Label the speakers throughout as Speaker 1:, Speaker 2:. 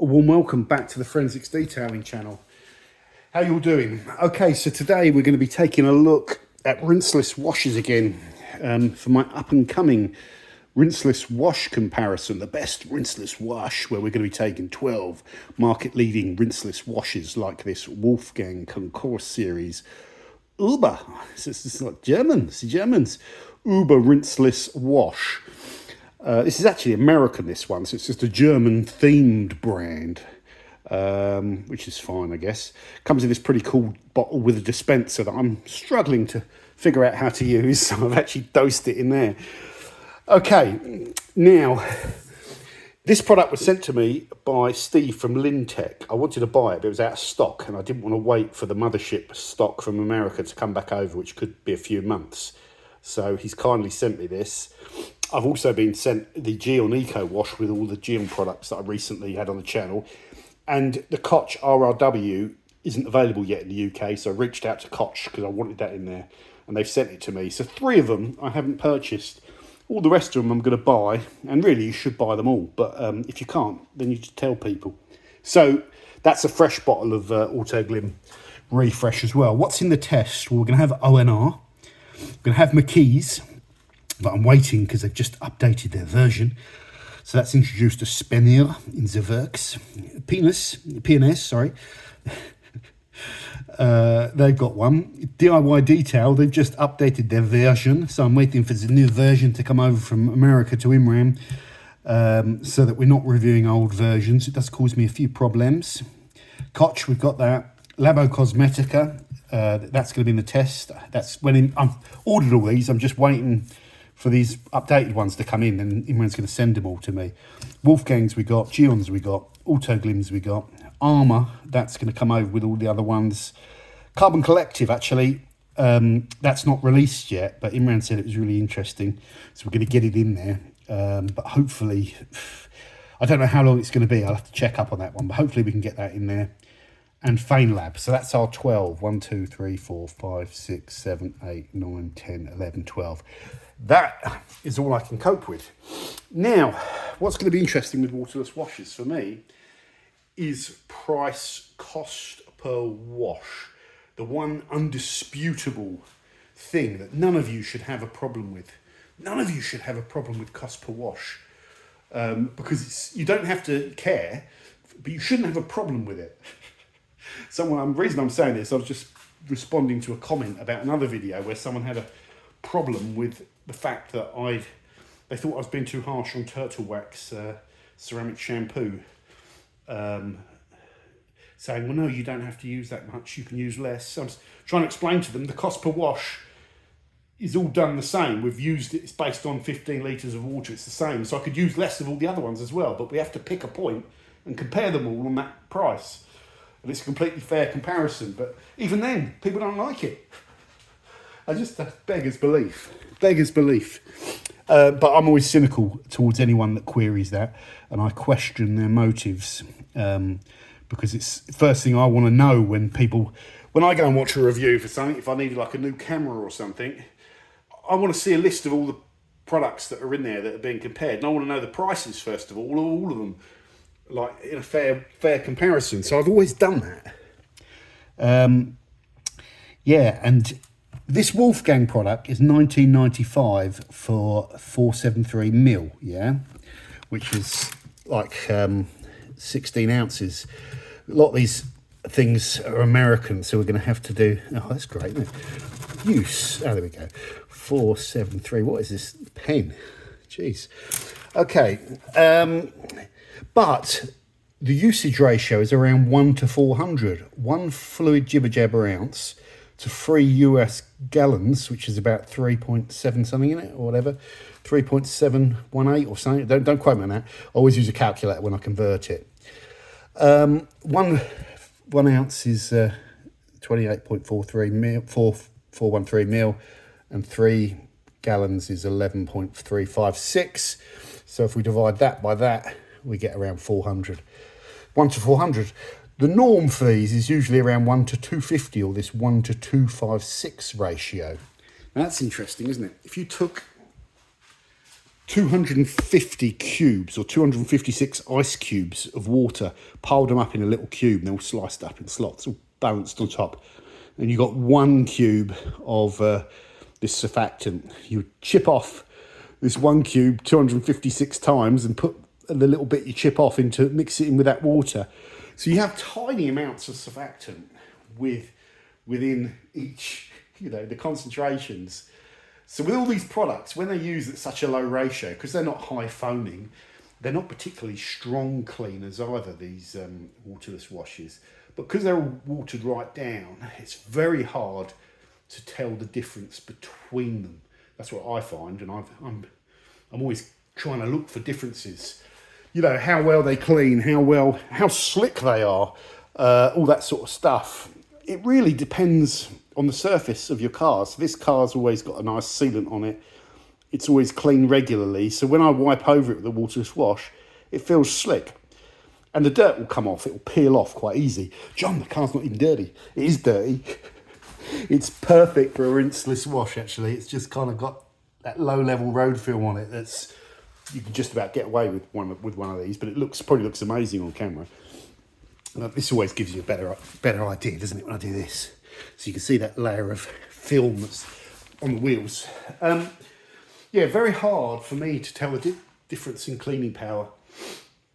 Speaker 1: A warm welcome back to the Forensics Detailing channel. How you all doing? Okay, so today we're going to be taking a look at rinseless washes again for my up and coming rinseless wash comparison, the best rinseless wash, where we're going to be taking 12 market leading rinseless washes like this Wolfgang Concourse series. Uber, it's like German, it's the Germans. Uber Rinseless Wash. This is actually American, this one, so it's just a German-themed brand, which is fine, I guess. Comes in this pretty cool bottle with a dispenser that I'm struggling to figure out how to use, so I've actually dosed it in there. Okay, now, this product was sent to me by Steve from Lintech. I wanted to buy it, but it was out of stock, and I didn't want to wait for the mothership stock from America to come back over, which could be a few months. So he's kindly sent me this. I've also been sent the Gyeon ECO Wash with all the Gyeon products that I recently had on the channel. And the Koch RRW isn't available yet in the UK, so I reached out to Koch because I wanted that in there. And they've sent it to me. So 3 of them I haven't purchased. All the rest of them I'm going to buy. And really, you should buy them all. But if you can't, then you just tell people. So that's a fresh bottle of Autoglym Refresh as well. What's in the test? Well, we're going to have ONR. We're going to have McKee's. But I'm waiting because they've just updated their version. So that's introduced a Spenier in the works. PNS, sorry. They've got one. DIY Detail, they've just updated their version. So I'm waiting for the new version to come over from America to Imran so that we're not reviewing old versions. It does cause me a few problems. Koch, we've got that. Labocosmetica, that's going to be in the test. That's when I've ordered all these. I'm just waiting for these updated ones to come in, and Imran's going to send them all to me. Wolfgang's we got, Gyeon's we got, Autoglym's we got, Armour, that's going to come over with all the other ones. Carbon Collective, actually, that's not released yet, but Imran said it was really interesting, so we're going to get it in there. But hopefully, I don't know how long it's going to be, I'll have to check up on that one, but hopefully we can get that in there. And Feynlab, so that's our 12. 1, 2, 3, 4, 5, 6, 7, 8, 9, 10, 11, 12. That is all I can cope with. Now, what's going to be interesting with waterless washes for me is price cost per wash. The one undisputable thing that none of you should have a problem with. None of you should have a problem with cost per wash. Because you don't have to care, but you shouldn't have a problem with it. The reason I'm saying this, I was just responding to a comment about another video where someone had a problem with the fact that they thought I was being too harsh on turtle wax ceramic shampoo, saying, well, no, you don't have to use that much, you can use less. So I was trying to explain to them the cost per wash is all done the same. We've used it, it's based on 15 litres of water, it's the same. So I could use less of all the other ones as well, but we have to pick a point and compare them all on that price. And it's a completely fair comparison, but even then, people don't like it. That beggars belief. Beggars belief. But I'm always cynical towards anyone that queries that, and I question their motives because it's the first thing I want to know when I go and watch a review for something, if I needed like a new camera or something, I want to see a list of all the products that are in there that are being compared, and I want to know the prices first of all of them, like in a fair comparison. So I've always done that. Yeah, and this Wolfgang product is $19.95 for 473ml, yeah, which is like 16 ounces. A lot of these things are American, so we're going to have to do. Oh, that's great, isn't it? Use. Oh, there we go. 473. What is this pen? Jeez. Okay. But the usage ratio is around 1 to 400. 1 fluid jibber jabber ounce to 3 US gallons, which is about 3.7 something in it, or whatever, 3.718 or something. Don't quote me on that. I always use a calculator when I convert it. 1 ounce is 28.43 mil, 413 mil, and 3 gallons is 11.356. So if we divide that by that, we get around 400. 1 to 400. The norm for these is usually around 1 to 250, or this 1 to 256 ratio. Now that's interesting, isn't it? If you took 250 cubes or 256 ice cubes of water, piled them up in a little cube, and they're all sliced up in slots, all balanced on top. And you got 1 cube of this surfactant. You chip off this 1 cube 256 times and put the little bit you chip off into, mix it in with that water. So you have tiny amounts of surfactant within each, the concentrations. So with all these products, when they're used at such a low ratio, because they're not high phoning, they're not particularly strong cleaners either, these waterless washes. But because they're all watered right down, it's very hard to tell the difference between them. That's what I find, and I'm always trying to look for differences. How well they clean, how slick they are, all that sort of stuff. It really depends on the surface of your car. So this car's always got a nice sealant on it. It's always cleaned regularly. So when I wipe over it with a waterless wash, it feels slick. And the dirt will come off. It will peel off quite easy. John, the car's not even dirty. It is dirty. It's perfect for a rinseless wash, actually. It's just kind of got that low-level road film on it. You can just about get away with one of these, but it probably looks amazing on camera. This always gives you a better idea, doesn't it, when I do this? So you can see that layer of film that's on the wheels. Very hard for me to tell the difference in cleaning power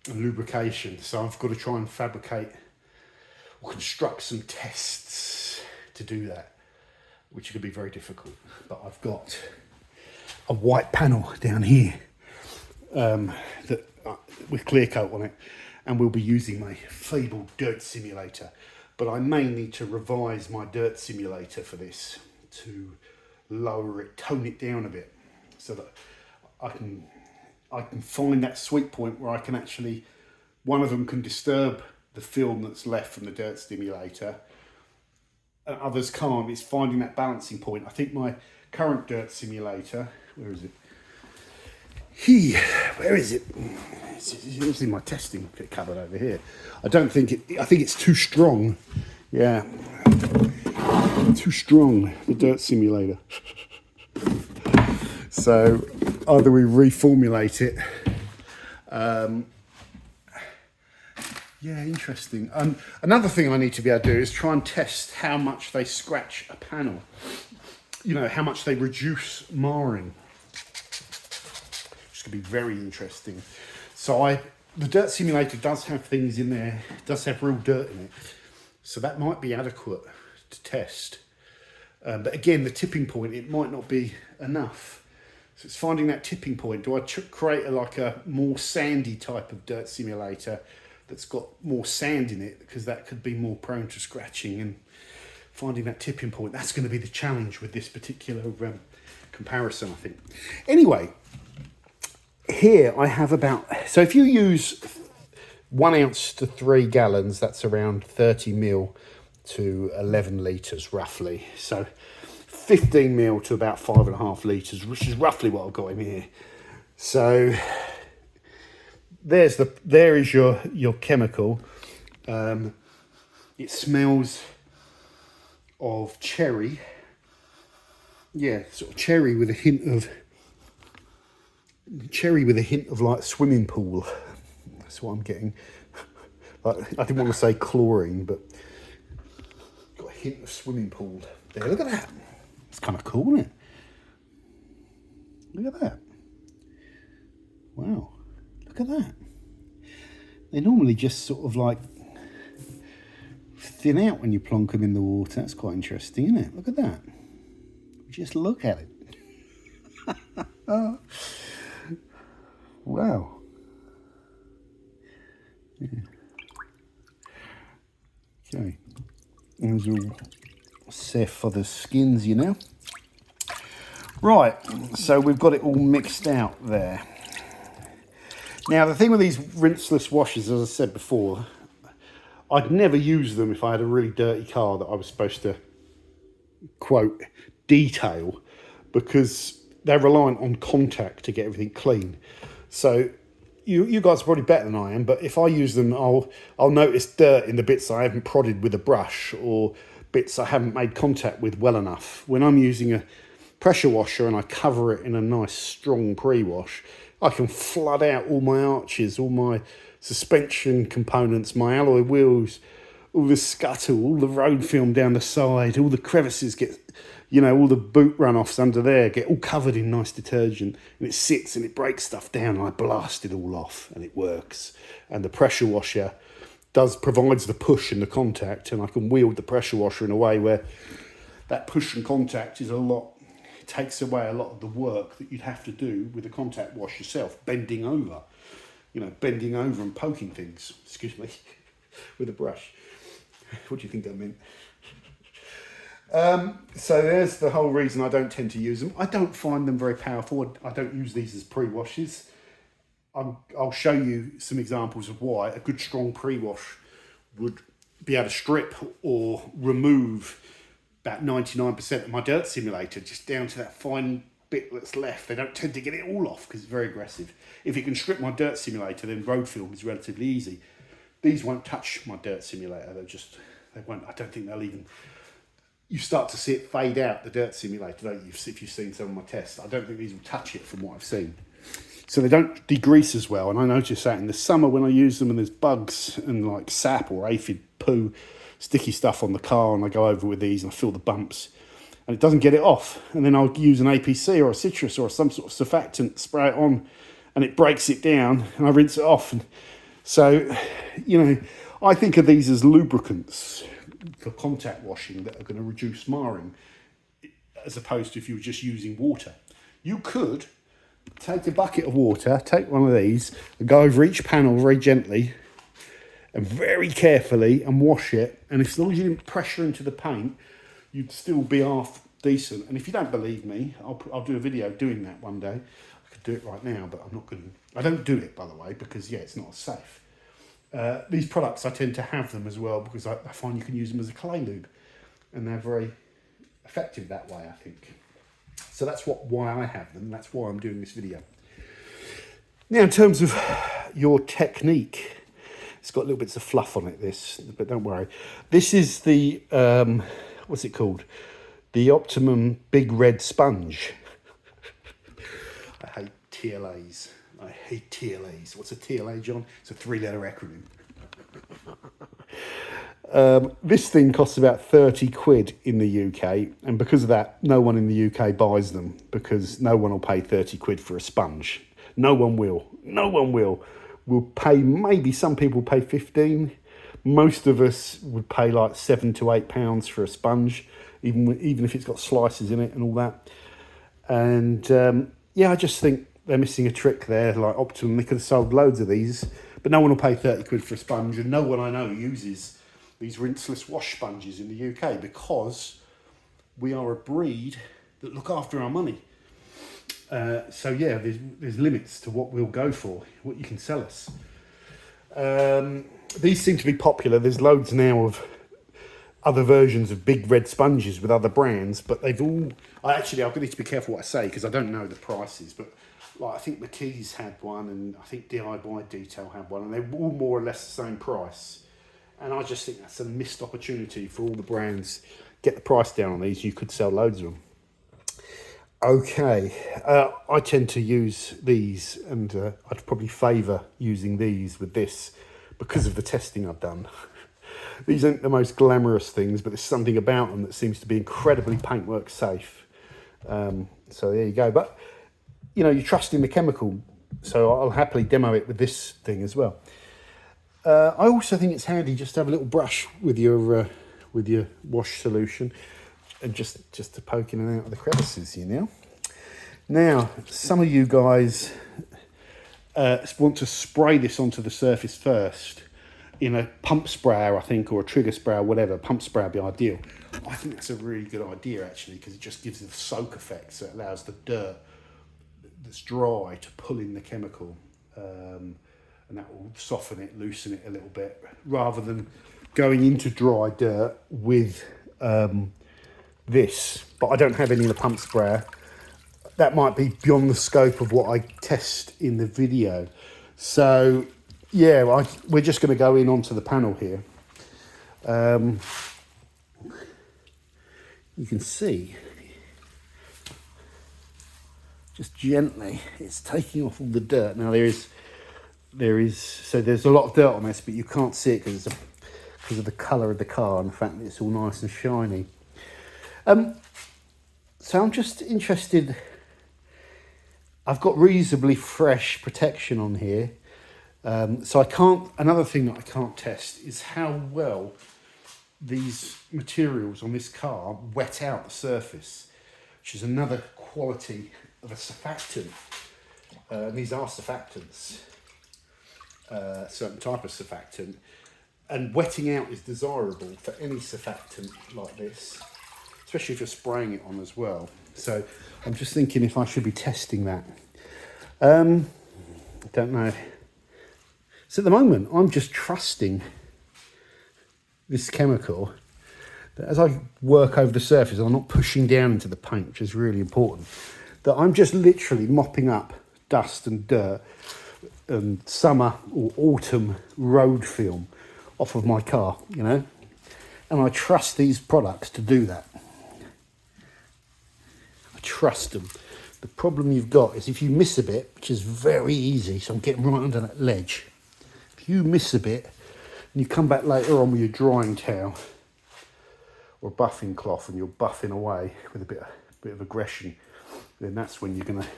Speaker 1: and lubrication. So I've got to try and fabricate or construct some tests to do that, which could be very difficult. But I've got a white panel down here with clear coat on it, and we'll be using my feeble dirt simulator. But I may need to revise my dirt simulator for this to lower it, tone it down a bit, so that I can find that sweet point where I can actually, one of them can disturb the film that's left from the dirt simulator, and others can't. It's finding that balancing point. I think my current dirt simulator, where is it? Where is it? It's in my testing cupboard over here. I think it's too strong. Yeah, too strong, the dirt simulator. So either we reformulate it. Interesting. Another thing I need to be able to do is try and test how much they scratch a panel. How much they reduce marring. Which could be very interesting. So the dirt simulator does have things in there, does have real dirt in it. So that might be adequate to test. But again, the tipping point, it might not be enough. So it's finding that tipping point. Do I create a more sandy type of dirt simulator that's got more sand in it, because that could be more prone to scratching, and finding that tipping point, that's going to be the challenge with this particular comparison, I think. Anyway, here I have so if you use 1 ounce to 3 gallons, that's around 30 mil to 11 litres roughly. So 15 mil to about 5.5 litres, which is roughly what I've got in here. So there is your chemical. It smells of cherry. Yeah, sort of cherry with a hint of like swimming pool. That's what I'm getting. Like, I didn't want to say chlorine, but got a hint of swimming pool there. Look at that. It's kind of cool, isn't it? Look at that. Wow. Look at that. They normally just sort of like thin out when you plonk them in the water. That's quite interesting, isn't it? Look at that. Just look at it. Wow. Yeah. Okay. Those are all safe for the skins, Right, so we've got it all mixed out there. Now, the thing with these rinseless washes, as I said before, I'd never use them if I had a really dirty car that I was supposed to, quote, detail, because they're reliant on contact to get everything clean. So you guys are probably better than I am, but if I use them, I'll notice dirt in the bits I haven't prodded with a brush, or bits I haven't made contact with well enough. When I'm using a pressure washer and I cover it in a nice strong pre-wash, I can flood out all my arches, all my suspension components, my alloy wheels, all the scuttle, all the road film down the side, all the crevices get, you know, all the boot runoffs under there get all covered in nice detergent, and it sits and it breaks stuff down, and I blast it all off, and it works. And the pressure washer provides the push and the contact, and I can wield the pressure washer in a way where that push and contact is it takes away a lot of the work that you'd have to do with a contact wash yourself, bending over and poking things, excuse me, with a brush. What do you think that meant? So there's the whole reason I don't tend to use them. I don't find them very powerful. I don't use these as pre-washes. I'll show you some examples of why a good strong pre-wash would be able to strip or remove about 99% of my dirt simulator, just down to that fine bit that's left. They don't tend to get it all off because it's very aggressive. If you can strip my dirt simulator, then road film is relatively easy. These won't touch my dirt simulator. They won't. I don't think they'll even. You start to see it fade out, the dirt simulator, don't you? If you've seen some of my tests, I don't think these will touch it from what I've seen. So they don't degrease as well, and I notice that in the summer when I use them and there's bugs and like sap or aphid poo, sticky stuff on the car, and I go over with these and I feel the bumps, and it doesn't get it off. And then I'll use an APC or a citrus or some sort of surfactant, spray it on, and it breaks it down, and I rinse it off. And so, you know, I think of these as lubricants for contact washing that are going to reduce marring, as opposed to if you were just using water. You could take a bucket of water, take one of these, and go over each panel very gently and very carefully and wash it. And as long as you didn't pressure into the paint, you'd still be half decent. And if you don't believe me, I'll do a video doing that one day. I could do it right now, but I'm not going to. I don't do it, by the way, because, yeah, it's not as safe. These products, I tend to have them as well because I find you can use them as a clay lube, and they're very effective that way, I think. So that's why I have them. That's why I'm doing this video. Now, in terms of your technique, it's got little bits of fluff on it, but don't worry. This is the, what's it called? The Optimum Big Red Sponge. I hate TLAs. I hate TLAs. What's a TLA, John? It's a 3-letter acronym. This thing costs about 30 quid in the UK, and because of that, no one in the UK buys them, because no one will pay 30 quid for a sponge. No one will. No one will. We'll pay, maybe some people pay 15. Most of us would pay like £7 to £8 for a sponge, even if it's got slices in it and all that. And yeah, I just think they're missing a trick there. Like Optimum, they could have sold loads of these, but no one will pay 30 quid for a sponge, and no one I know uses these rinseless wash sponges in the UK because we are a breed that look after our money. So yeah, there's limits to what we'll go for, what you can sell us. These seem to be popular. There's loads now of other versions of big red sponges with other brands, but they've all... I've got to be careful what I say because I don't know the prices, but like I think McKee's had one, and I think DIY Detail had one, and they're all more or less the same price. And I just think that's a missed opportunity for all the brands. Get the price down on these, you could sell loads of them. Okay, I tend to use these, and I'd probably favour using these with this because of the testing I've done. These aren't the most glamorous things, but there's something about them that seems to be incredibly paintwork safe. So there you go. But, you know, you trust in the chemical, so I'll happily demo it with this thing as well. I also think it's handy just to have a little brush with your wash solution, and just to poke in and out of the crevices, you know. Now, some of you guys want to spray this onto the surface first in a pump sprayer, I think, or a trigger sprayer, whatever. Pump sprayer would be ideal. I think that's a really good idea, actually, because it just gives the soak effect, so it allows the dirt that's dry to pull in the chemical, and that will soften it, loosen it a little bit, rather than going into dry dirt with this. But I don't have any in the pump sprayer. That might be beyond the scope of what I test in the video. So yeah, we're just going to go in onto the panel here. You can see just gently, it's taking off all the dirt. Now there's a lot of dirt on this, but you can't see it because of the colour of the car and the fact that it's all nice and shiny. So I'm just interested. I've got reasonably fresh protection on here. So I can't, another thing that I can't test is how well these materials on this car wet out the surface, which is another quality of a surfactant. These are surfactants, a certain type of surfactant, and wetting out is desirable for any surfactant like this, especially if you're spraying it on as well. So I'm just thinking if I should be testing that. I don't know. So at the moment, I'm just trusting this chemical that as I work over the surface, I'm not pushing down into the paint, which is really important, that I'm just literally mopping up dust and dirt and summer or autumn road film off of my car, you know, and I trust these products to do that. I trust them. The problem you've got is if you miss a bit, which is very easy, so I'm getting right under that ledge. If you miss a bit and you come back later on with your drying towel or a buffing cloth and you're buffing away with a bit of aggression, then that's when you're going to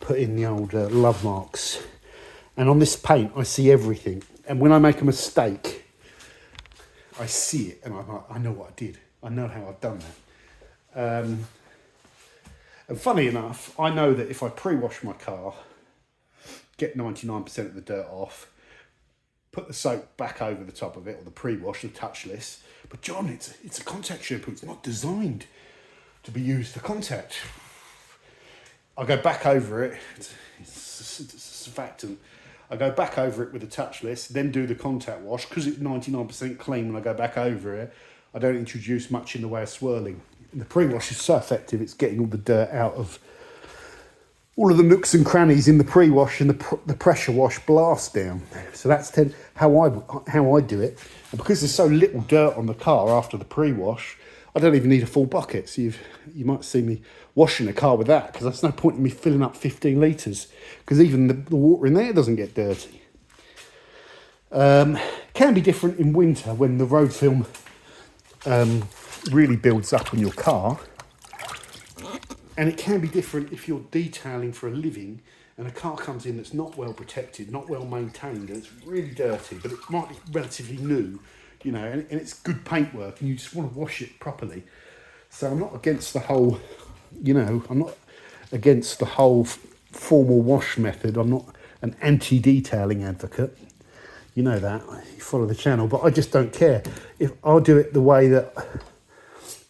Speaker 1: put in the old love marks. And on this paint, I see everything. And when I make a mistake, I see it and I'm like, I know what I did. I know how I've done that. And funny enough, I know that if I pre-wash my car, get 99% of the dirt off, put the soap back over the top of it, or the pre-wash, the touchless. But John, it's a contact shampoo. It's not designed to be used for contact. I go back over it. It's a surfactant. I go back over it with the touchless, then do the contact wash. Because it's 99% clean when I go back over it, I don't introduce much in the way of swirling. And the pre-wash is so effective, it's getting all the dirt out of all of the nooks and crannies in the pre-wash, and the pressure wash blast down. So that's how I do it. And because there's so little dirt on the car after the pre-wash, I don't even need a full bucket. So you might see me washing the car with that, because there's no point in me filling up 15 litres, because even the water in there doesn't get dirty. Can be different in winter when the road film really builds up on your car. And it can be different if you're detailing for a living and a car comes in that's not well protected, not well maintained, and it's really dirty, but it might be relatively new, you know, and it's good paintwork and you just want to wash it properly. So I'm not against the whole, you know, I'm not against the whole formal wash method. I'm not an anti-detailing advocate. You know that, you follow the channel, but I just don't care. If I'll do it the way that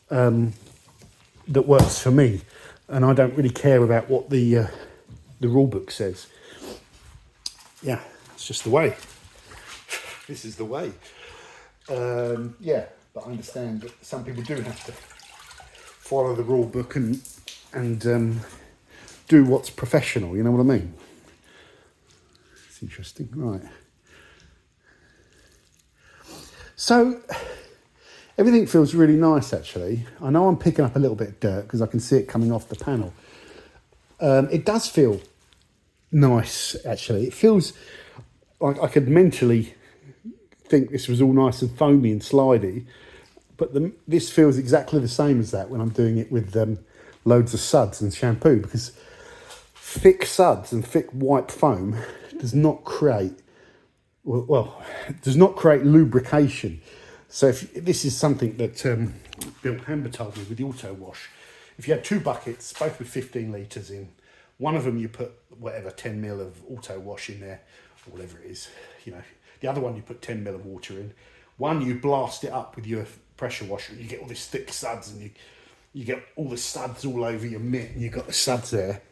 Speaker 1: that works for me. And I don't really care about what the rule book says. Yeah, it's just the way. This is the way. Yeah, but I understand that some people do have to follow the rule book and do what's professional. You know what I mean? It's interesting, right? So everything feels really nice, actually. I know I'm picking up a little bit of dirt because I can see it coming off the panel. It does feel nice, actually. It feels like I could mentally think this was all nice and foamy and slidey, but this feels exactly the same as that when I'm doing it with loads of suds and shampoo, because thick suds and thick white foam does not create, does not create lubrication. So if this is something that Bill Hamber told me with the auto wash, if you had two buckets, both with 15 litres in, one of them you put whatever 10 ml of auto wash in there, or whatever it is, you know. The other one you put 10 ml of water in. One you blast it up with your pressure washer, and you get all this thick suds, and you get all the suds all over your mitt, and you've got the suds there.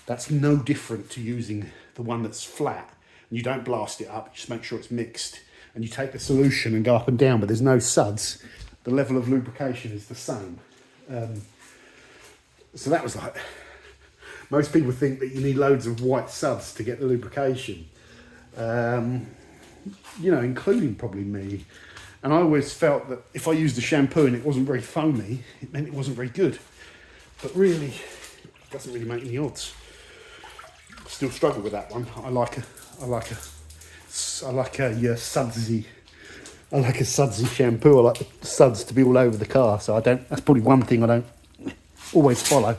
Speaker 1: That's no different to using the one that's flat. And you don't blast it up, you just make sure it's mixed. And you take the solution and go up and down, but there's no suds. The level of lubrication is the same. So that was like, most people think that you need loads of white suds to get the lubrication. You know, including probably me. And I always felt that if I used a shampoo and it wasn't very foamy, it meant it wasn't very good. But really, doesn't really make any odds. Still struggle with that one. I like a sudsy. I like a sudsy shampoo. I like the suds to be all over the car. So I don't. That's probably one thing I don't always follow.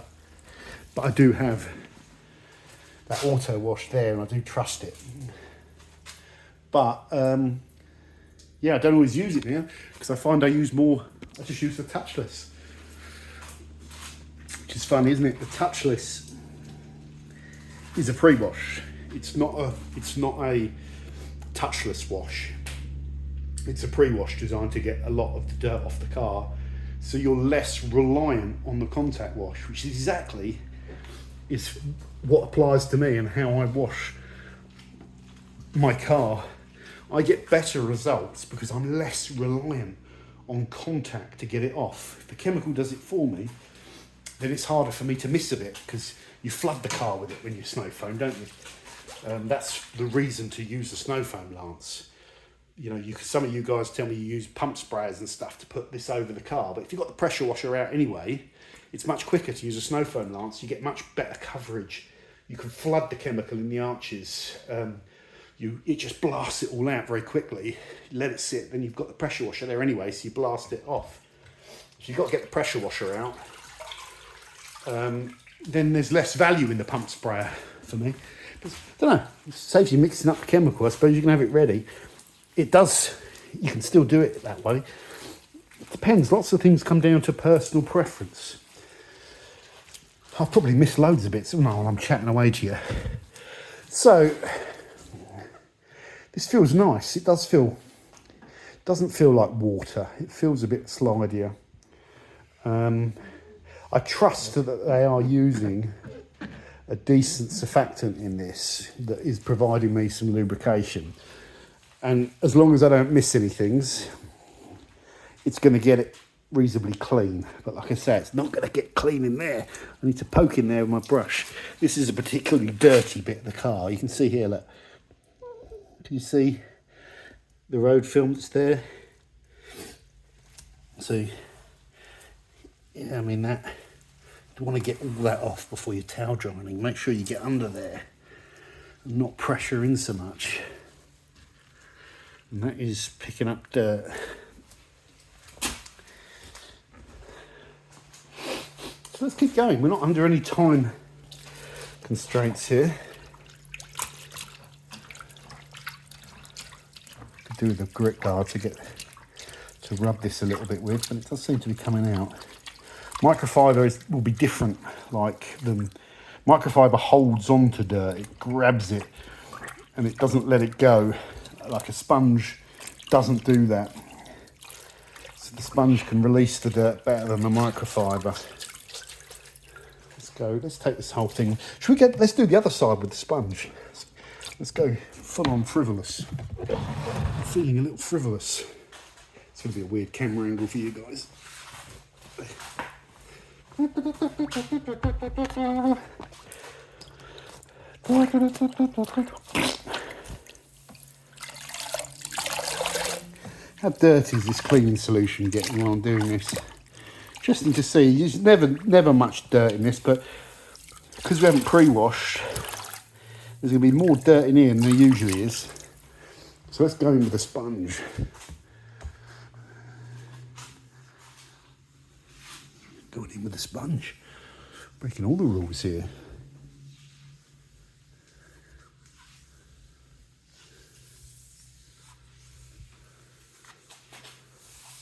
Speaker 1: But I do have that auto wash there, and I do trust it. But yeah, I don't always use it now because I find I just use the touchless, which is fun, isn't it? The touchless is a pre-wash. It's not a touchless wash. It's a pre-wash designed to get a lot of the dirt off the car, so you're less reliant on the contact wash, which is what applies to me and how I wash my car. I get better results because I'm less reliant on contact to get it off. If the chemical does it for me, then it's harder for me to miss a bit because you flood the car with it when you snow foam, don't you? That's the reason to use the snow foam lance. You know, some of you guys tell me you use pump sprayers and stuff to put this over the car, but if you've got the pressure washer out anyway, it's much quicker to use a snow foam lance. You get much better coverage. You can flood the chemical in the arches. It just blasts it all out very quickly. You let it sit, then you've got the pressure washer there anyway, so you blast it off. So you've got to get the pressure washer out. Then there's less value in the pump sprayer for me. But, I don't know, it saves you mixing up the chemical. I suppose you can have it ready. It does, you can still do it that way. It depends, lots of things come down to personal preference. I've probably missed loads of bits, haven't I, while I'm chatting away to you. So, this feels nice. It doesn't feel like water. It feels a bit slidier. I trust that they are using a decent surfactant in this that is providing me some lubrication. And as long as I don't miss any things, it's going to get it reasonably clean. But like I say, it's not going to get clean in there. I need to poke in there with my brush. This is a particularly dirty bit of the car. You can see here, look. Can you see the road film that's there? See, yeah, I mean that. You want to get all that off before you're towel drying. Make sure you get under there and not pressure in so much. And that is picking up dirt. So let's keep going. We're not under any time constraints here. Could do with a grit guard to rub this a little bit with, but it does seem to be coming out. Microfiber will be different. Like the microfiber holds on to dirt, it grabs it, and it doesn't let it go. Like a sponge doesn't do that. So the sponge can release the dirt better than the microfiber. Let's take this whole thing. Let's do the other side with the sponge. Let's go full on frivolous. I'm feeling a little frivolous. It's going to be a weird camera angle for you guys. How dirty is this cleaning solution getting while I'm doing this? Interesting to see. There's never much dirt in this, but because we haven't pre-washed, there's going to be more dirt in here than there usually is. So let's go in with a sponge. Going in with a sponge. Breaking all the rules here.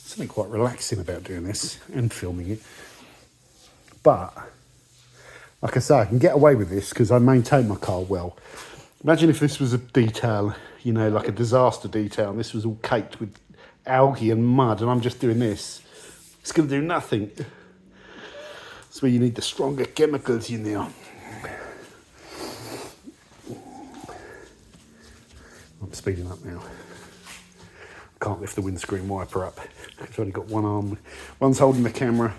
Speaker 1: Something quite relaxing about doing this and filming it. But, like I say, I can get away with this because I maintain my car well. Imagine if this was a detail, you know, like a disaster detail, and this was all caked with algae and mud, and I'm just doing this. It's going to do nothing. That's where you need the stronger chemicals in there. I'm speeding up now. Can't lift the windscreen wiper up. I've only got one arm. One's holding the camera.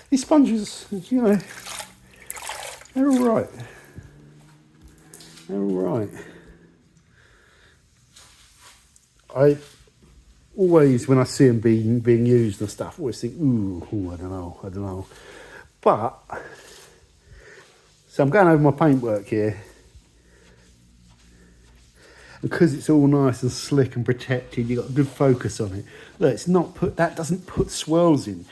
Speaker 1: These sponges, you know, they're all right. They're all right. always when I see them being used and stuff, I always think, ooh, I don't know. But, so I'm going over my paintwork here. Because it's all nice and slick and protected, you've got good focus on it. Look, it's not put, that doesn't put swirls in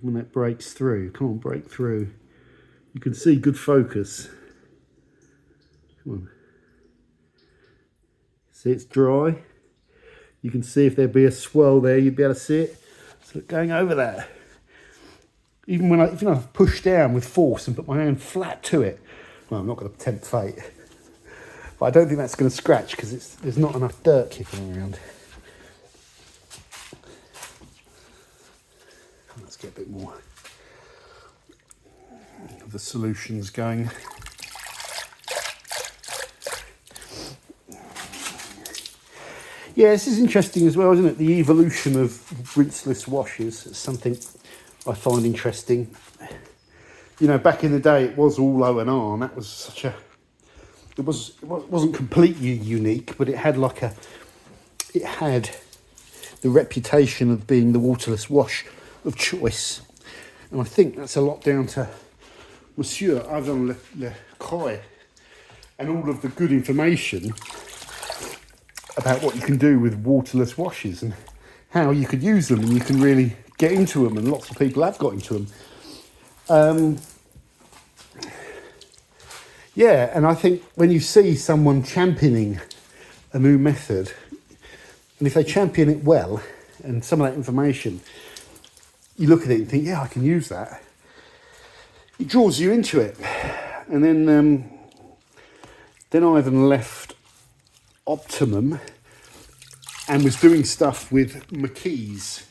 Speaker 1: when that breaks through. Come on, break through. You can see good focus. Come on. See, it's dry. You can see if there'd be a swirl there, you'd be able to see it. So going over that. Even when if I push down with force and put my hand flat to it, well, I'm not going to tempt fate. But I don't think that's going to scratch because there's not enough dirt kicking around. Let's get a bit more of the solutions going. Yeah, this is interesting as well, isn't it? The evolution of rinseless washes is something I find interesting. You know, back in the day, it was all O&R, and that was such a... It wasn't completely unique, but it had the reputation of being the waterless wash of choice. And I think that's a lot down to Monsieur Ivan Le Croix and all of the good information about what you can do with waterless washes and how you could use them, and you can really get into them, and lots of people have got into them. Yeah, and I think when you see someone championing a new method, and if they champion it well, and some of that information, you look at it and think, yeah, I can use that. It draws you into it. And then Ivan left Optimum and was doing stuff with McKee's.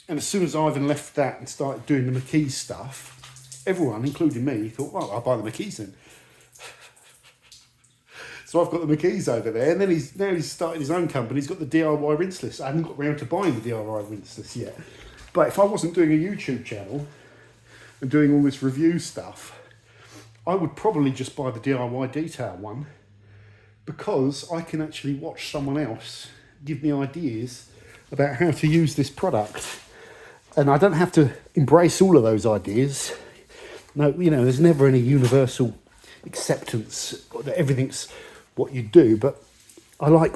Speaker 1: And as soon as Ivan left that and started doing the McKee stuff, everyone, including me, thought, well, I'll buy the McKees then. So I've got the McKees over there, and then he's started his own company. He's got the DIY rinseless. I haven't got round to buying the DIY rinseless yet. But if I wasn't doing a YouTube channel and doing all this review stuff, I would probably just buy the DIY detail one, because I can actually watch someone else give me ideas about how to use this product. And I don't have to embrace all of those ideas. No, you know, there's never any universal acceptance that everything's what you do, but I like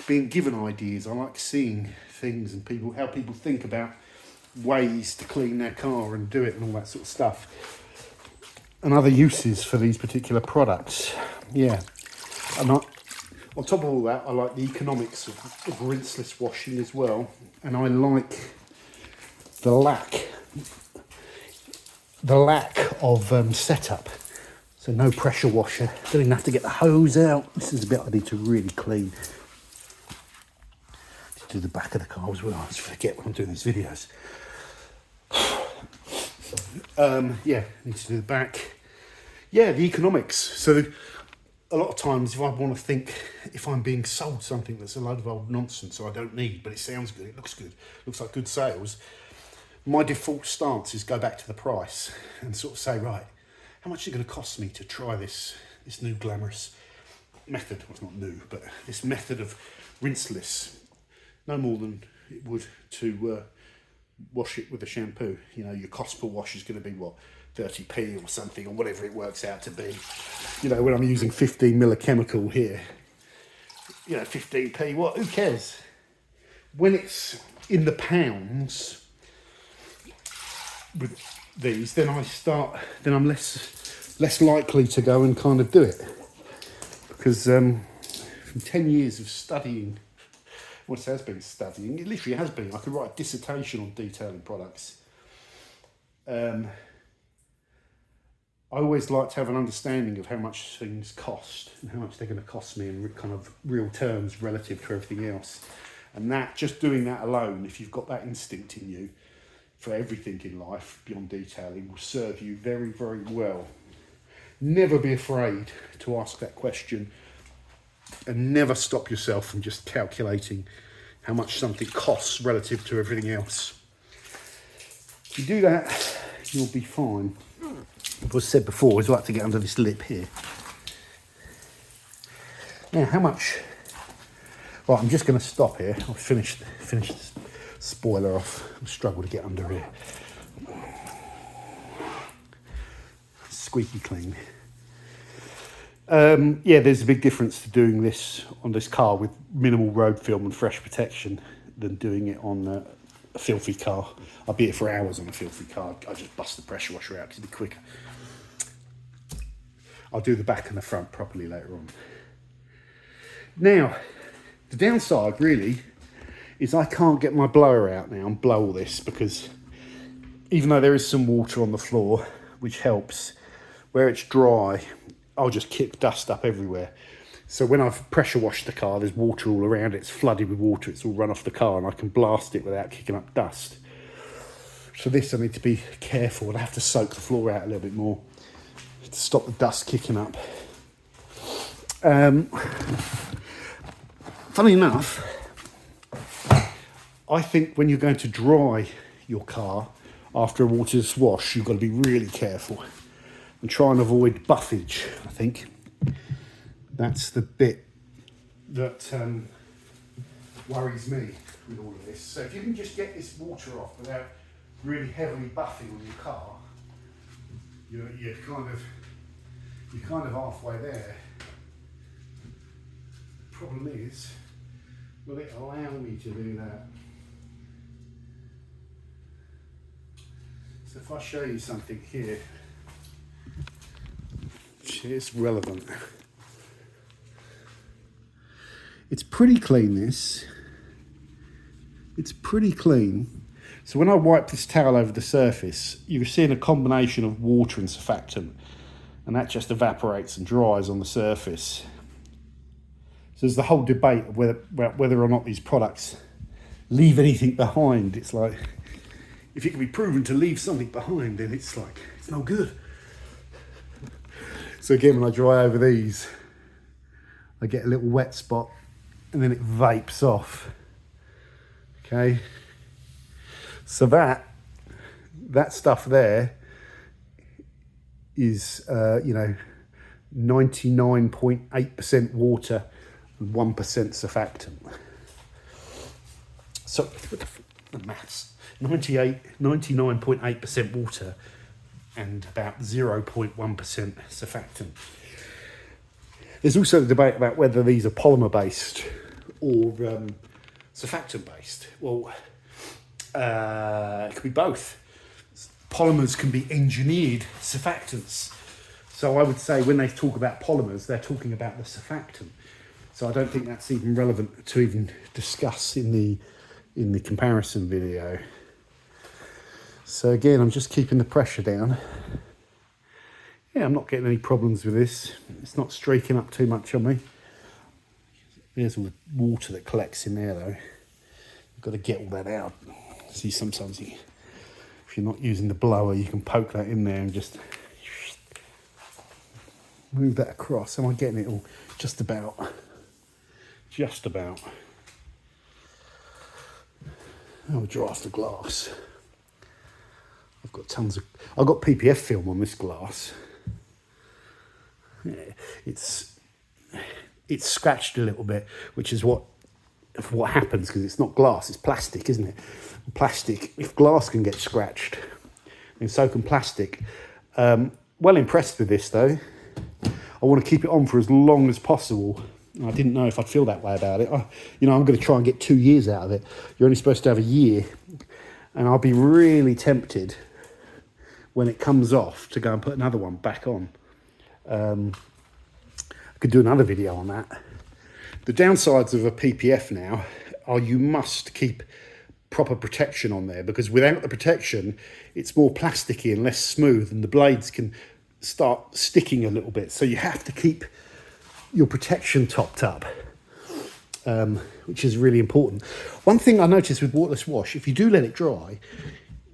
Speaker 1: being given ideas. I like seeing things and how people think about ways to clean their car and do it and all that sort of stuff, and other uses for these particular products. Yeah, and on top of all that, I like the economics of rinseless washing as well, and I like the lack of setup. So no pressure washer, don't even have to get the hose out. This is a bit I need to really clean. To do the back of the car as well. I just forget when I'm doing these videos. Yeah, need to do the back. Yeah, the economics. So a lot of times if I want to think, if I'm being sold something that's a load of old nonsense I don't need, but it sounds good, it looks good, looks like good sales, my default stance is go back to the price and sort of say, right, how much is it going to cost me to try this new glamorous method? Well, it's not new, but this method of rinseless. No more than it would to wash it with a shampoo. You know, your cost per wash is going to be, what, 30p or something, or whatever it works out to be. You know, when I'm using 15 ml of chemical here, you know, 15p, what, who cares? When it's in the pounds with these, then I'm less likely to go and kind of do it, because from 10 years of studying, well, it has been studying, it literally has been. I could write a dissertation on detailing products. I always like to have an understanding of how much things cost and how much they're going to cost me in kind of real terms relative to everything else. And that, just doing that alone, if you've got that instinct in you for everything in life beyond detailing, will serve you very, very well. Never be afraid to ask that question, and never stop yourself from just calculating how much something costs relative to everything else. If you do that, you'll be fine. As I said before, I'd like to get under this lip here. Now, how much? Right, I'm just going to stop here. I'll finish the spoiler off. I struggle to get under here. Squeaky clean. Yeah, there's a big difference to doing this on this car with minimal road film and fresh protection than doing it on a filthy car. I'll be here for hours on a filthy car. I just bust the pressure washer out because it'll be quicker. I'll do the back and the front properly later on. Now, the downside really is I can't get my blower out now and blow all this, because even though there is some water on the floor, which helps, where it's dry, I'll just kick dust up everywhere. So when I've pressure washed the car, there's water all around it. It's flooded with water. It's all run off the car, and I can blast it without kicking up dust. So this, I need to be careful. I have to soak the floor out a little bit more to stop the dust kicking up. Funny enough, I think when you're going to dry your car after a waterless wash, you've got to be really careful and try and avoid buffage. I think that's the bit that worries me with all of this. So if you can just get this water off without really heavily buffing on your car, you're kind of halfway there. The problem is, will it allow me to do that? So if I show you something here, which is relevant. It's pretty clean, this. It's pretty clean. So when I wipe this towel over the surface, you're seeing a combination of water and surfactant, and that just evaporates and dries on the surface. So there's the whole debate of whether or not these products leave anything behind. It's like, if it can be proven to leave something behind, then it's like, it's no good. So again, when I dry over these, I get a little wet spot and then it vapes off. Okay. So that stuff there is, 99.8% water and 1% surfactant. So the maths, 99.8% water and about 0.1% surfactant. There's also the debate about whether these are polymer based or surfactant based. Well, it could be both. Polymers can be engineered surfactants. So I would say when they talk about polymers, they're talking about the surfactant. So I don't think that's even relevant to even discuss in the comparison video. So again, I'm just keeping the pressure down. Yeah, I'm not getting any problems with this. It's not streaking up too much on me. There's all the water that collects in there though. You've got to get all that out. See, sometimes if you're not using the blower, you can poke that in there and just move that across. Am I getting it all? Just about. Just about. I'll dry off the glass. I've got PPF film on this glass. Yeah, it's scratched a little bit, which is what happens because it's not glass, it's plastic, isn't it? Plastic, if glass can get scratched, then so can plastic. Well impressed with this though. I want to keep it on for as long as possible. I didn't know if I'd feel that way about it. I'm going to try and get 2 years out of it. You're only supposed to have a year, and I'll be really tempted when it comes off to go and put another one back on. I could do another video on that. The downsides of a PPF now are you must keep proper protection on there, because without the protection, it's more plasticky and less smooth, and the blades can start sticking a little bit. So you have to keep your protection topped up, which is really important. One thing I noticed with waterless wash, if you do let it dry,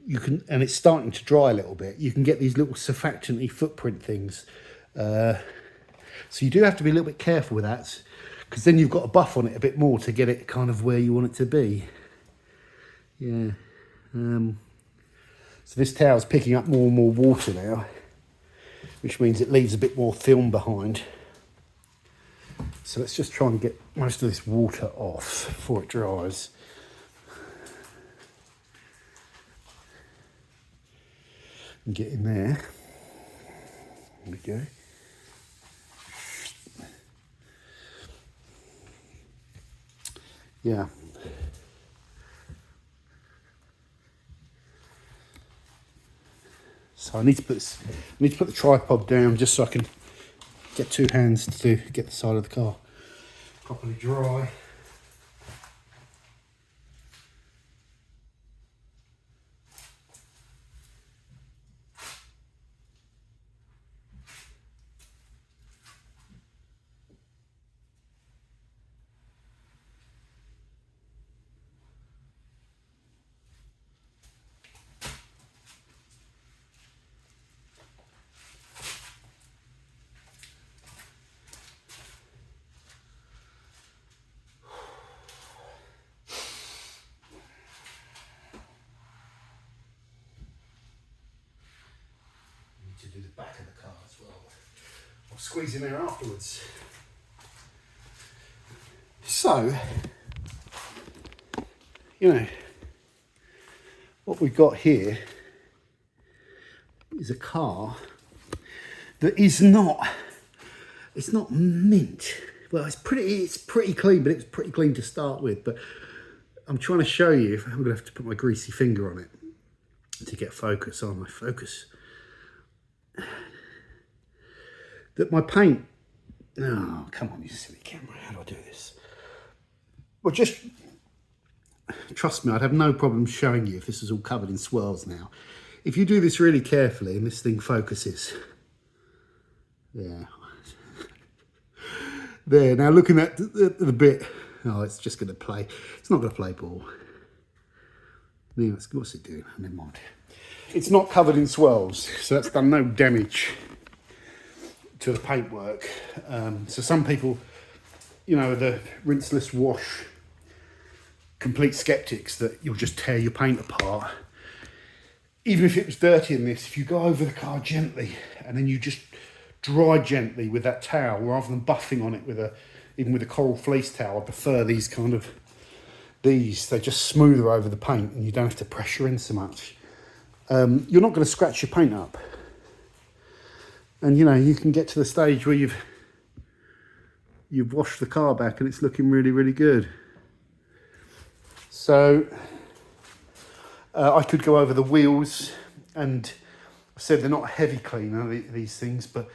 Speaker 1: you can, and it's starting to dry a little bit, you can get these little surfactant-y footprint things. So you do have to be a little bit careful with that, because then you've got to buff on it a bit more to get it kind of where you want it to be. Yeah. So this towel's picking up more and more water now, which means it leaves a bit more film behind. So let's just try and get most of this water off before it dries. And get in there. There we go. Yeah. So I need to put the tripod down just so I can get two hands to get the side of the car properly dry. To do the back of the car as well. I'll squeeze in there afterwards. So, you know, what we've got here is a car that is not, it's not mint. Well, it's pretty clean, but it's pretty clean to start with. But I'm trying to show you, I'm gonna have to put my greasy finger on it to get focus on my focus. That my paint, oh, come on, you silly camera, how do I do this? Well, just trust me, I'd have no problem showing you if this is all covered in swirls now. If you do this really carefully and this thing focuses, yeah. There, now looking at the bit, oh, it's just gonna play, it's not gonna play ball. What's it doing? Never mind. It's not covered in swirls, so that's done no damage to the paintwork. So some people, you know, the rinseless wash complete skeptics that you'll just tear your paint apart. Even if it was dirty in this, if you go over the car gently and then you just dry gently with that towel rather than buffing on it with even with a coral fleece towel, I prefer these kind of, they're just smoother over the paint and you don't have to pressure in so much. You're not going to scratch your paint up. And you know, you can get to the stage where you've washed the car back and it's looking really, really good. So I could go over the wheels, and I said they're not a heavy cleaner, these things, but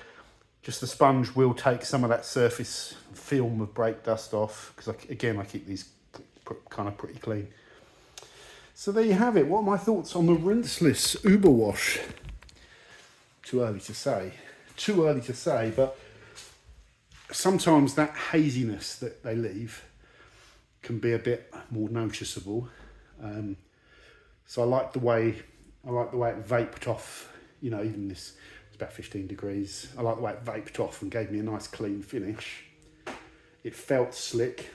Speaker 1: just the sponge will take some of that surface film of brake dust off, because again I keep these kind of pretty clean. So there you have it. What are my thoughts on the rinseless Uber Wash? Too early to say, but sometimes that haziness that they leave can be a bit more noticeable. So I like the way it vaped off. You know, even this, it's about 15 degrees. I like the way it vaped off and gave me a nice clean finish. It felt slick,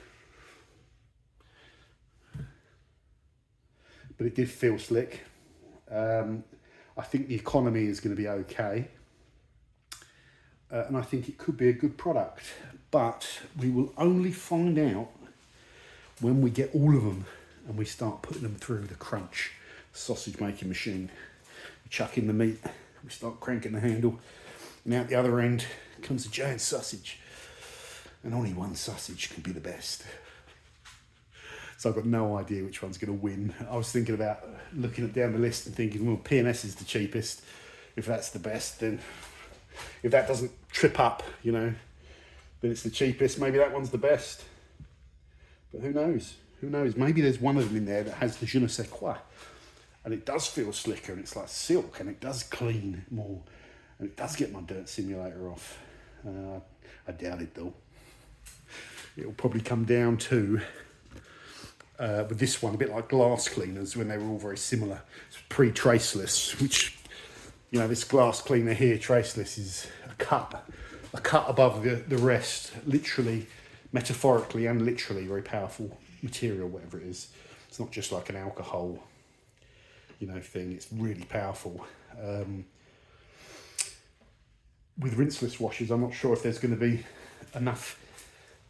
Speaker 1: but it did feel slick. I think the economy is going to be okay. And I think it could be a good product, but we will only find out when we get all of them and we start putting them through the crunch sausage making machine. We chuck in the meat, we start cranking the handle, and out the other end comes a giant sausage. And only one sausage can be the best. So I've got no idea which one's going to win. I was thinking about looking down the list and thinking, well, P&S is the cheapest. If that's the best, then if that doesn't trip up, you know, then it's the cheapest. Maybe that one's the best. But who knows? Who knows? Maybe there's one of them in there that has the je ne sais quoi. And it does feel slicker and it's like silk and it does clean more. And it does get my dirt simulator off. I doubt it though. It'll probably come down to, with this one, a bit like glass cleaners when they were all very similar. It's pre-traceless, which, you know, this glass cleaner here, traceless, is a cut above the rest, literally, metaphorically and literally, very powerful material, whatever it is. It's not just like an alcohol, you know, thing. It's really powerful. With rinseless washes, I'm not sure if there's going to be enough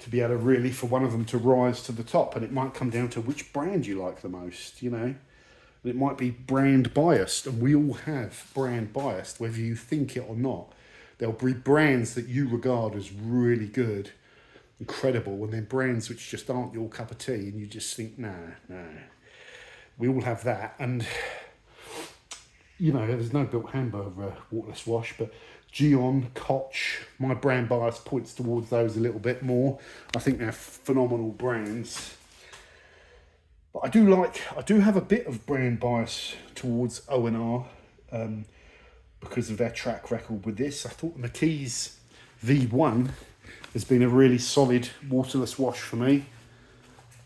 Speaker 1: to be able to really, for one of them to rise to the top. And it might come down to which brand you like the most, you know. It might be brand biased, and we all have brand biased, whether you think it or not. There'll be brands that you regard as really good, incredible, and then brands which just aren't your cup of tea, and you just think, nah. We all have that, and you know, there's no built hamburger waterless wash, but Gyeon, Koch, my brand bias points towards those a little bit more. I think they're phenomenal brands. But I do have a bit of brand bias towards O&R because of their track record with this. I thought McKee's V1 has been a really solid waterless wash for me.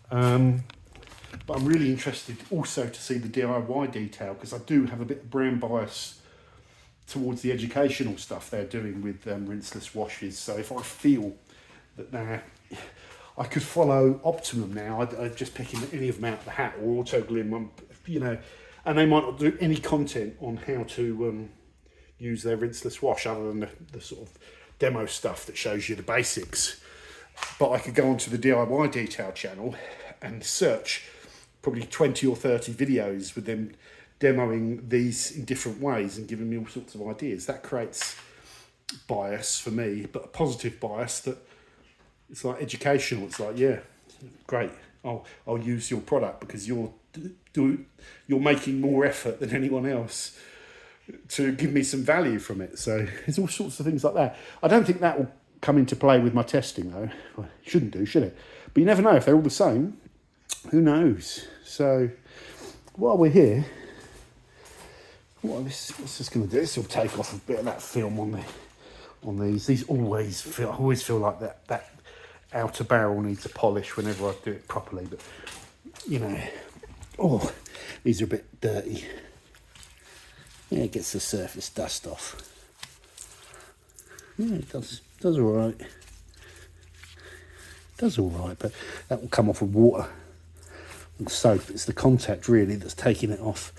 Speaker 1: But I'm really interested also to see the DIY detail, because I do have a bit of brand bias towards the educational stuff they're doing with rinseless washes. So if I feel that I could follow Optimum now, I'd just pick any of them out of the hat, or Autoglym, you know, and they might not do any content on how to use their rinseless wash other than the sort of demo stuff that shows you the basics. But I could go onto the DIY detail channel and search probably 20 or 30 videos with them demoing these in different ways and giving me all sorts of ideas. That creates bias for me, but a positive bias that it's like educational. It's like, yeah, great. I'll use your product because you're making more effort than anyone else to give me some value from it. So there's all sorts of things like that. I don't think that will come into play with my testing though. Well, it shouldn't do, should it? But you never know, if they're all the same, who knows? So while we're here, what's this going to do? This will take off a bit of that film on these. These always feel like that outer barrel needs a polish whenever I do it properly. But you know, these are a bit dirty. Yeah, it gets the surface dust off. Yeah, it does all right. Does all right, but that will come off with water and soap. It's the contact really that's taking it off.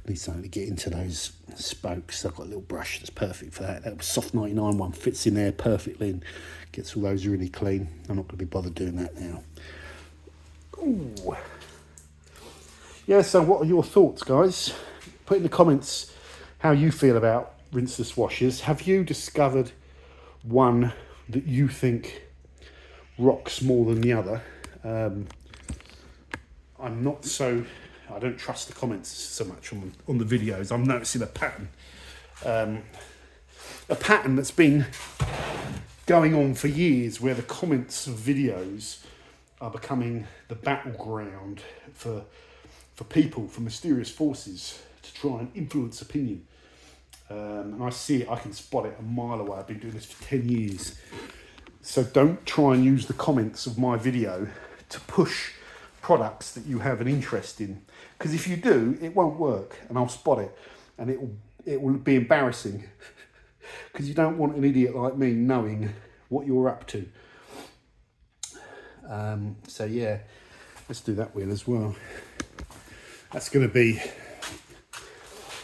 Speaker 1: Need something to get into those spokes. I've got a little brush that's perfect for that. That Soft 99 one fits in there perfectly and gets all those really clean. I'm not going to be bothered doing that now. Ooh. Yeah, so what are your thoughts, guys? Put in the comments how you feel about rinseless washes. Have you discovered one that you think rocks more than the other? I don't trust the comments so much on the videos. I'm noticing a pattern that's been going on for years, where the comments of videos are becoming the battleground for people, for mysterious forces to try and influence opinion. And I see it, I can spot it a mile away. I've been doing this for 10 years. So don't try and use the comments of my video to push products that you have an interest in, because if you do, it won't work, and I'll spot it, and it will be embarrassing because you don't want an idiot like me knowing what you're up to. So yeah, let's do that wheel as well. That's going to be,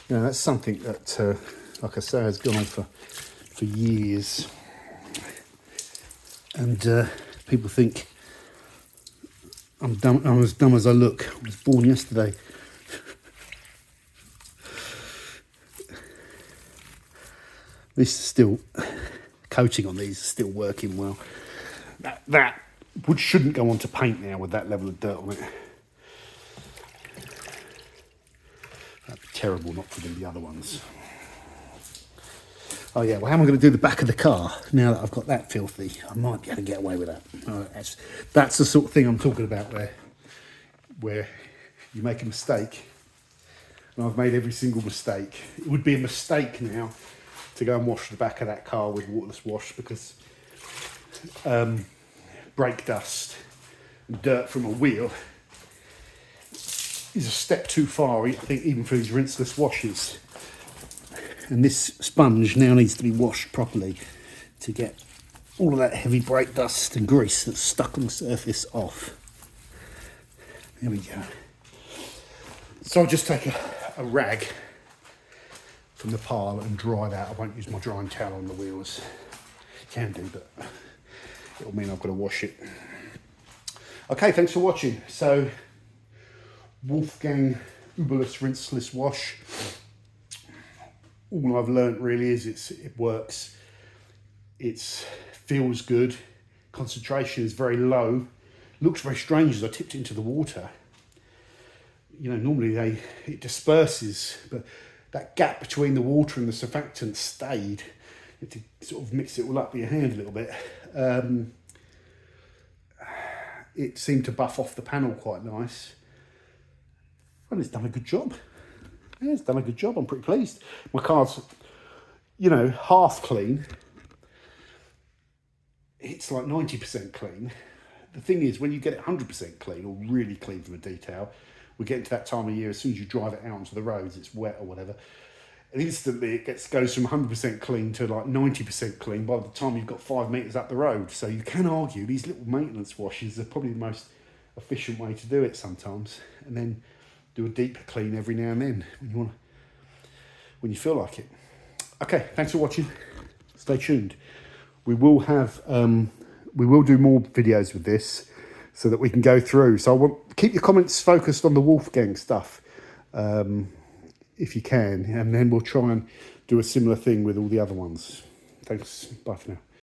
Speaker 1: that's something that, like I say, has gone on for years, and people think I'm dumb. I'm as dumb as I look. I was born yesterday. This is still, coating on these is still working well. That shouldn't go on to paint now with that level of dirt on it. That'd be terrible not to do the other ones. Oh yeah, well, how am I going to do the back of the car now that I've got that filthy? I might be able to get away with that. That's the sort of thing I'm talking about, where you make a mistake, and I've made every single mistake. It would be a mistake now to go and wash the back of that car with waterless wash, because brake dust and dirt from a wheel is a step too far, I think, even for these rinseless washes. And this sponge now needs to be washed properly to get all of that heavy brake dust and grease that's stuck on the surface off. There we go. So I'll just take a rag from the pile and dry that. I won't use my drying towel on the wheels. Can do, but it'll mean I've got to wash it. Okay, thanks for watching. So, Wolfgang Uber Rinseless Wash. All I've learnt really is it works. It feels good. Concentration is very low. Looks very strange as I tipped it into the water. You know, normally it disperses, but that gap between the water and the surfactant stayed. You have to sort of mix it all up with your hand a little bit. It seemed to buff off the panel quite nice. Well, it's done a good job. Yeah, it's done a good job. I'm pretty pleased. My car's, you know, half clean. It's like 90% clean. The thing is, when you get it 100% clean, or really clean from a detail, we get into that time of year, as soon as you drive it out onto the roads, it's wet or whatever, and instantly it goes from 100% clean to like 90% clean by the time you've got 5 metres up the road. So you can argue these little maintenance washes are probably the most efficient way to do it sometimes, and then do a deep clean every now and then when you feel like it. Okay, thanks for watching. Stay tuned. We will do more videos with this so that we can go through. So I want keep your comments focused on the Wolfgang stuff, if you can, and then we'll try and do a similar thing with all the other ones. Thanks. Bye for now.